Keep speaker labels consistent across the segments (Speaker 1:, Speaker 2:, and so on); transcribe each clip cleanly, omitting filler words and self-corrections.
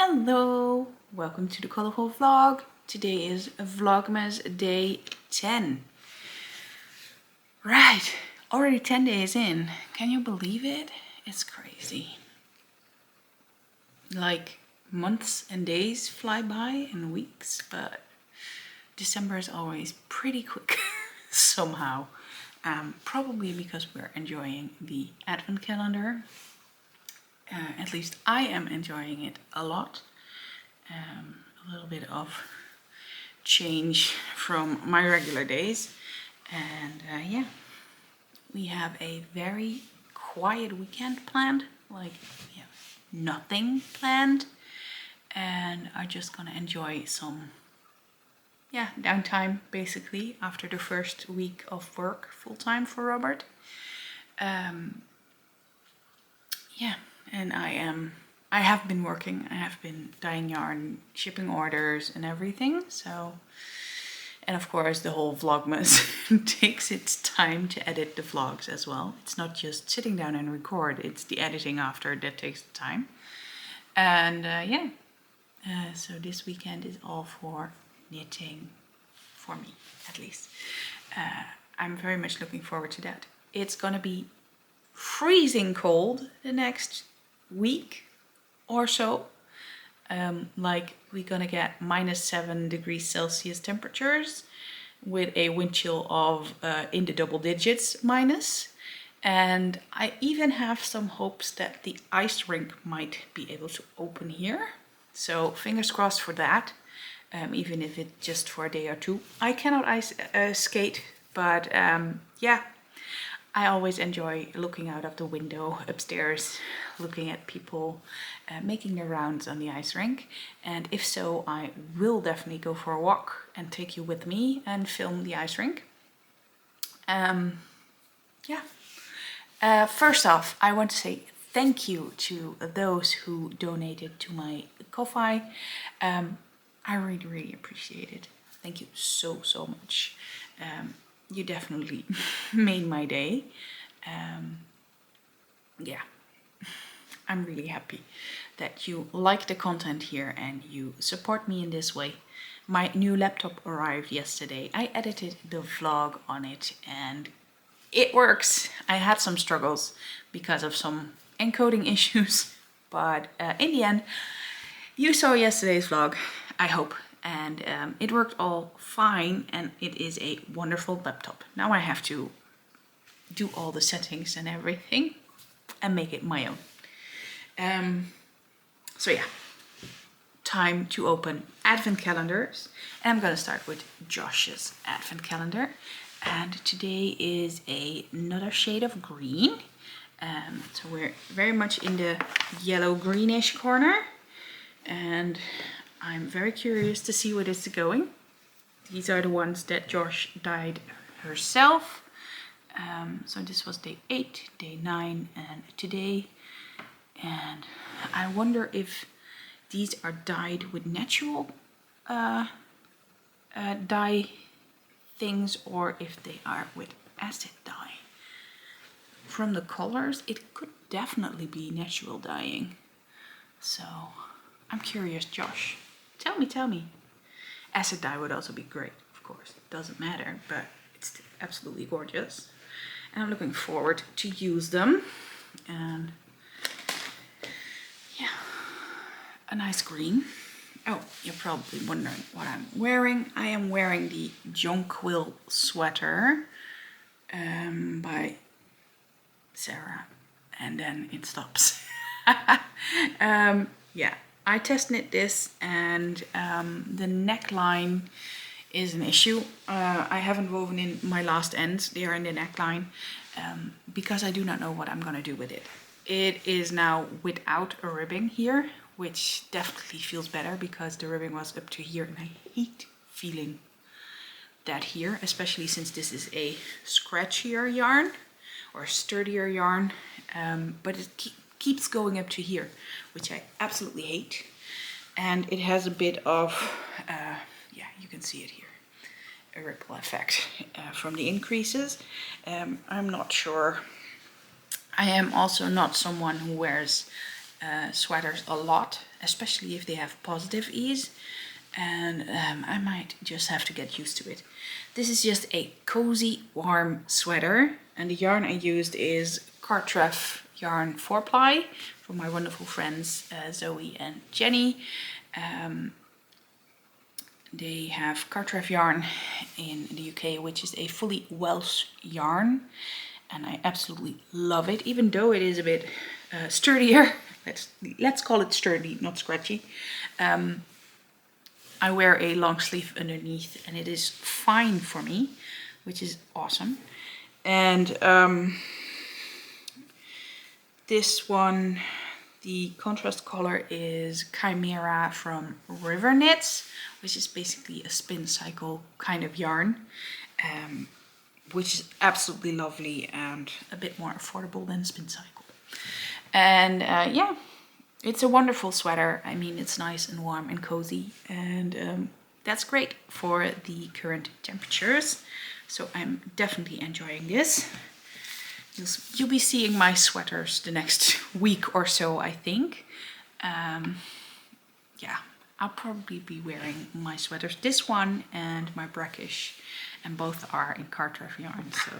Speaker 1: Hello, welcome to the Colourful Vlog. Today is Vlogmas day 10. Right, already 10 days in. Can you believe it? It's crazy. Like months and days fly by and weeks, but December is always pretty quick somehow. Probably because we're enjoying the advent calendar. At least I am enjoying it a lot. A little bit of change from my regular days. And yeah, we have a very quiet weekend planned. Like, we have nothing planned. And are just gonna enjoy some, downtime basically after the first week of work full-time for Robert. And I have been working. I have been dyeing yarn, shipping orders and everything. So, and of course the whole Vlogmas takes its time to edit the vlogs as well. It's not just sitting down and record, it's the editing after that takes the time. And so this weekend is all for knitting, for me at least. I'm very much looking forward to that. It's gonna be freezing cold the next week or so. Like we're gonna get -7 degrees Celsius temperatures with a wind chill of in the double digits minus. And I even have some hopes that the ice rink might be able to open here. So fingers crossed for that, even if it's just for a day or two. I cannot ice skate, but yeah. I always enjoy looking out of the window upstairs, looking at people making their rounds on the ice rink. And if so, I will definitely go for a walk and take you with me and film the ice rink. First off, I want to say thank you to those who donated to my Ko-Fi. I really appreciate it. Thank you so much. You definitely made my day. Yeah, I'm really happy that you like the content here and you support me in this way. My new laptop arrived yesterday. I edited the vlog on it and it works. I had some struggles because of some encoding issues, but in the end, you saw yesterday's vlog, I hope. And it worked all fine, and it is a wonderful laptop. Now I have to do all the settings and everything and make it my own. So yeah, time to open advent calendars. And I'm gonna start with Josh's advent calendar. And today is another shade of green. So we're very much in the yellow greenish corner. And I'm very curious to see where this is going. These are the ones that Josh dyed herself. So this was day 8, day 9, and today. And I wonder if these are dyed with natural dye things or if they are with acid dye. From the colors, it could definitely be natural dyeing. So I'm curious, Josh. Tell me. Acid dye would also be great, of course. It doesn't matter, but it's absolutely gorgeous. And I'm looking forward to use them. And yeah, a nice green. Oh, you're probably wondering what I'm wearing. I am wearing the Jonquil sweater by Sarah. And then it stops. Yeah. I test knit this and the neckline is an issue. I haven't woven in my last ends, they are in the neckline, because I do not know what I'm gonna do with it. It is now without a ribbing here, which definitely feels better because the ribbing was up to here and I hate feeling that here, especially since this is a scratchier yarn or sturdier yarn, but it keeps going up to here, which I absolutely hate. And it has a bit of, you can see it here, a ripple effect from the increases. I'm not sure. I am also not someone who wears sweaters a lot, especially if they have positive ease. And I might just have to get used to it. This is just a cozy, warm sweater. And the yarn I used is Cartref yarn 4-ply from my wonderful friends Zoe and Jenny. They have Cartref yarn in the UK, which is a fully Welsh yarn. And I absolutely love it, even though it is a bit sturdier. Let's call it sturdy, not scratchy. I wear a long sleeve underneath and it is fine for me, which is awesome. And this one, the contrast color is Chimera from River Knits, which is basically a spin cycle kind of yarn, which is absolutely lovely and a bit more affordable than spin cycle. And yeah. It's a wonderful sweater. I mean, it's nice and warm and cozy, and that's great for the current temperatures. So I'm definitely enjoying this. You'll be seeing my sweaters the next week or so, I think. Yeah, I'll probably be wearing my sweaters. This one and my brackish, and both are in Cartref yarn, so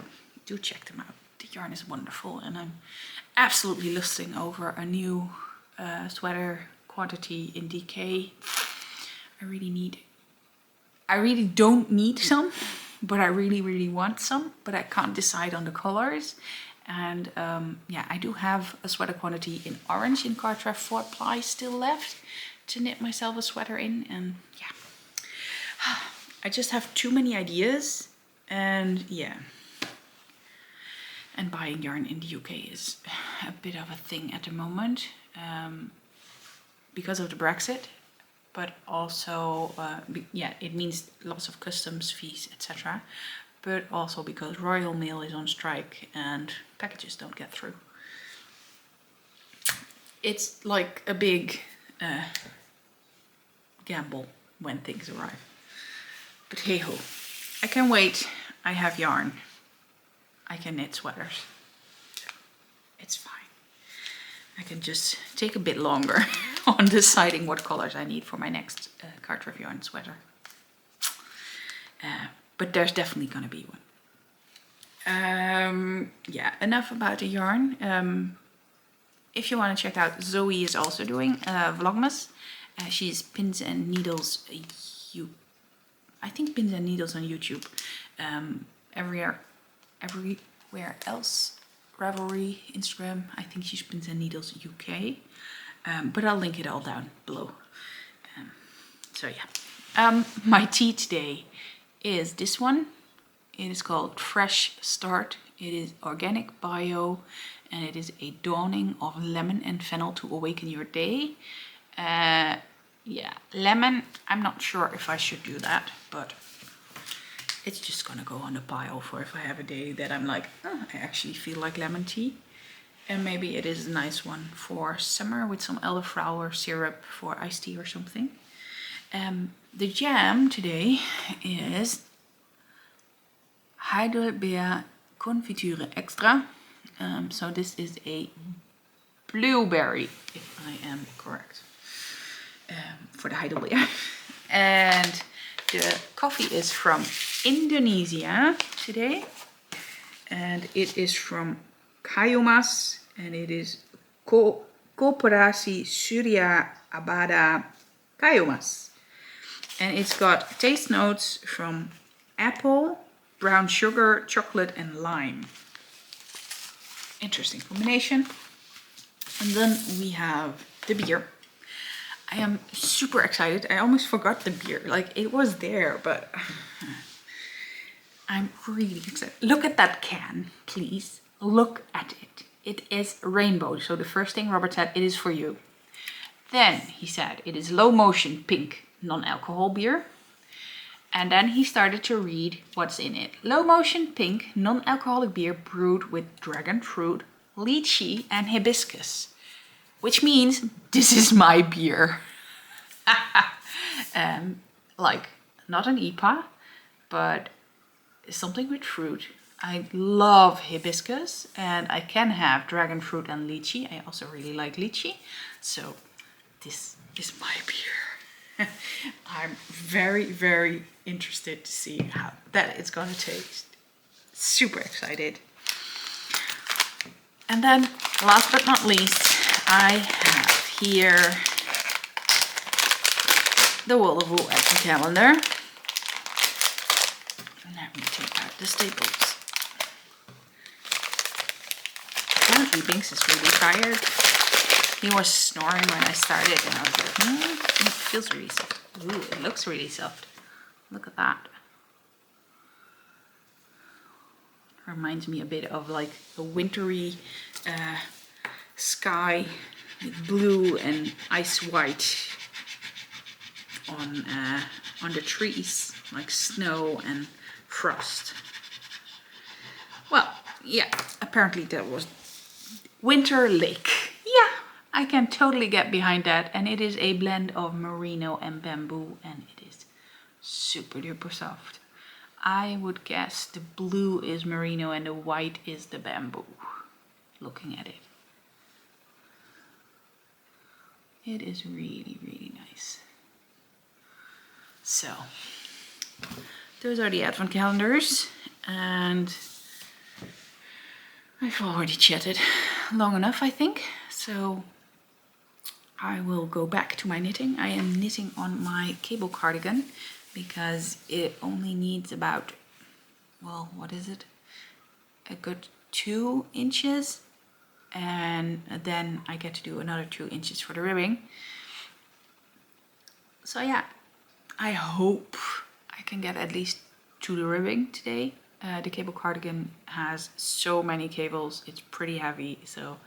Speaker 1: do check them out. The yarn is wonderful, and I'm absolutely lusting over a new sweater quantity in DK. I really don't need some, but I really want some, but I can't decide on the colors. And yeah, I do have a sweater quantity in orange in Cartref 4-ply still left to knit myself a sweater in. And yeah, I just have too many ideas, and yeah. And buying yarn in the UK is a bit of a thing at the moment. Because of the Brexit, but also yeah, it means lots of customs fees, etc. But also because Royal Mail is on strike and packages don't get through. It's like a big gamble when things arrive. But hey ho, I can wait. I have yarn. I can knit sweaters. So it's fine. I can just take a bit longer on deciding what colors I need for my next Cartref yarn sweater. But there's definitely gonna be one. Yeah, enough about the yarn. If you want to check out, Zoe is also doing Vlogmas. She's Pins and Needles. I think Pins and Needles on YouTube. Everywhere else. Ravelry, Instagram, I think she's Pins and Needles UK, but I'll link it all down below. So yeah, my tea today is this one. It is called Fresh Start. It is organic bio, and it is a dawning of lemon and fennel to awaken your day. Yeah, lemon, I'm not sure if I should do that, but it's just gonna go on the pile for if I have a day that I'm like, oh, I actually feel like lemon tea. And maybe it is a nice one for summer with some elderflower syrup for iced tea or something. The jam today is Heidelbeer Confiture Extra. So this is a blueberry, if I am correct, for the Heidelbeer. And the coffee is from Indonesia today, and it is from Kayomas, and it is Koperasi Surya Abada Kayomas, and it's got taste notes from apple, brown sugar, chocolate, and lime. Interesting combination. And then we have the beer. I am super excited. I almost forgot the beer. Like, it was there, but I'm really excited. Look at that can, please. Look at it. It is rainbow. So the first thing Robert said, it is for you. Then he said, it is low motion pink non-alcohol beer. And then he started to read what's in it. Low motion pink non-alcoholic beer brewed with dragon fruit, lychee, and hibiscus. Which means this is my beer. Like, not an IPA, but something with fruit I love hibiscus, and I can have dragon fruit and lychee. I also really like lychee. So this is my beer. I'm very, very interested to see how that it's gonna taste. Super excited. And then last but not least, I have here the Colourful Advent calendar. Let me take out the staples. Apparently Binx is really tired. He was snoring when I started and I was like, it feels really soft. Ooh, it looks really soft. Look at that. Reminds me a bit of like a wintry sky with blue and ice white on the trees, like snow and frost. Well, yeah, apparently that was Winter Lake. Yeah, I can totally get behind that. And it is a blend of merino and bamboo, and it is super duper soft. I would guess the blue is merino and the white is the bamboo, looking at it. It is really, really nice. So, those are the advent calendars, and I've already chatted long enough, I think. So, I will go back to my knitting. I am knitting on my cable cardigan because it only needs about, well, what is it? A good 2 inches. And then I get to do another 2 inches for the ribbing. So yeah, I hope I can get at least to the ribbing today. The cable cardigan has so many cables, it's pretty heavy, so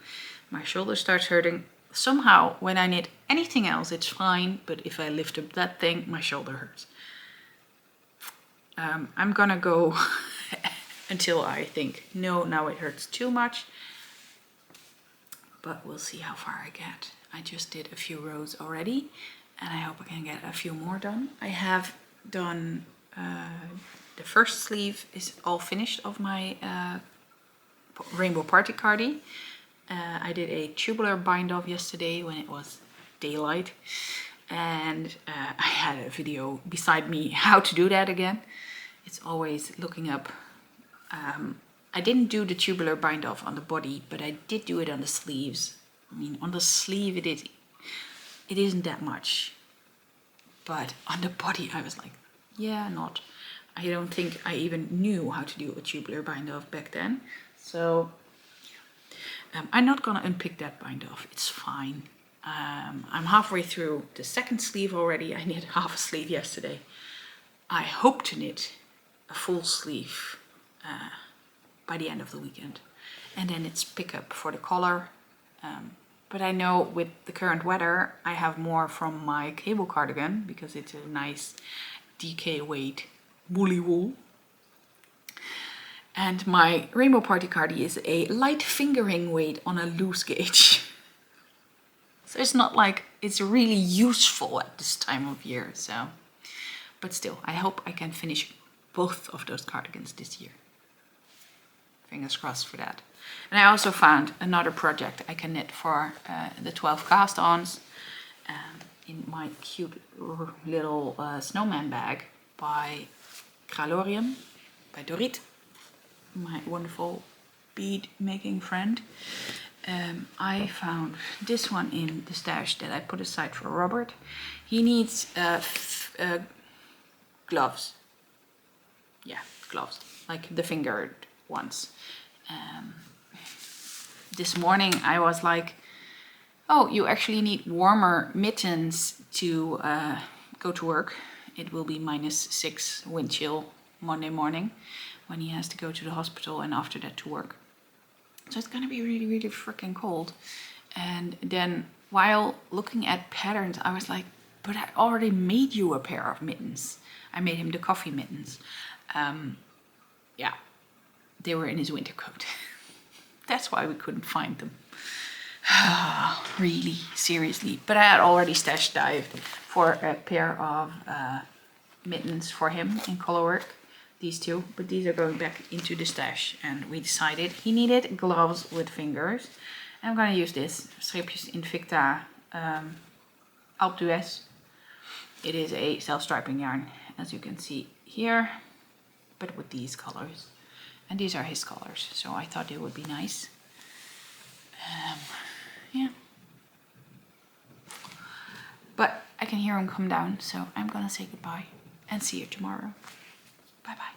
Speaker 1: my shoulder starts hurting. Somehow when I knit anything else it's fine, but if I lift up that thing, my shoulder hurts. I'm gonna go until I think, no, now it hurts too much. But we'll see how far I get. I just did a few rows already, and I hope I can get a few more done. I have done, the first sleeve is all finished of my rainbow party cardie. I did a tubular bind off yesterday when it was daylight, and I had a video beside me how to do that again. It's always looking up. I didn't do the tubular bind off on the body, but I did do it on the sleeves. I mean, on the sleeve it isn't that much, but on the body I was like, yeah, not. I don't think I even knew how to do a tubular bind off back then. So I'm not gonna unpick that bind off, it's fine. I'm halfway through the second sleeve already. I knit half a sleeve yesterday. I hope to knit a full sleeve by the end of the weekend, and then it's pick up for the collar. But I know with the current weather I have more from my cable cardigan because it's a nice DK weight woolly wool, and my rainbow party cardie is a light fingering weight on a loose gauge. So it's not like it's really useful at this time of year. So, but still, I hope I can finish both of those cardigans this year. Fingers crossed for that. And I also found another project I can knit for the 12 cast-ons in my cute little snowman bag by Carolien, by Dorit, my wonderful bead making friend. I found this one in the stash that I put aside for Robert. He needs gloves. Yeah, gloves, like the fingered ones. This morning I was like, oh, you actually need warmer mittens to go to work. It will be -6 wind chill Monday morning when he has to go to the hospital and after that to work. So it's gonna be really, really freaking cold. And then while looking at patterns, I was like, but I already made you a pair of mittens. I made him the coffee mittens. Yeah, they were in his winter coat. That's why we couldn't find them. Really, seriously. But I had already stash dived for a pair of mittens for him in color work. these two, but these are going back into the stash, and we decided he needed gloves with fingers. I'm gonna use this Streepjes Invicta Alpe d'Huez. It is a self-striping yarn, as you can see here, but with these colors. And these are his colors, so I thought it would be nice. Yeah. But I can hear him come down, so I'm gonna say goodbye and see you tomorrow. Bye bye.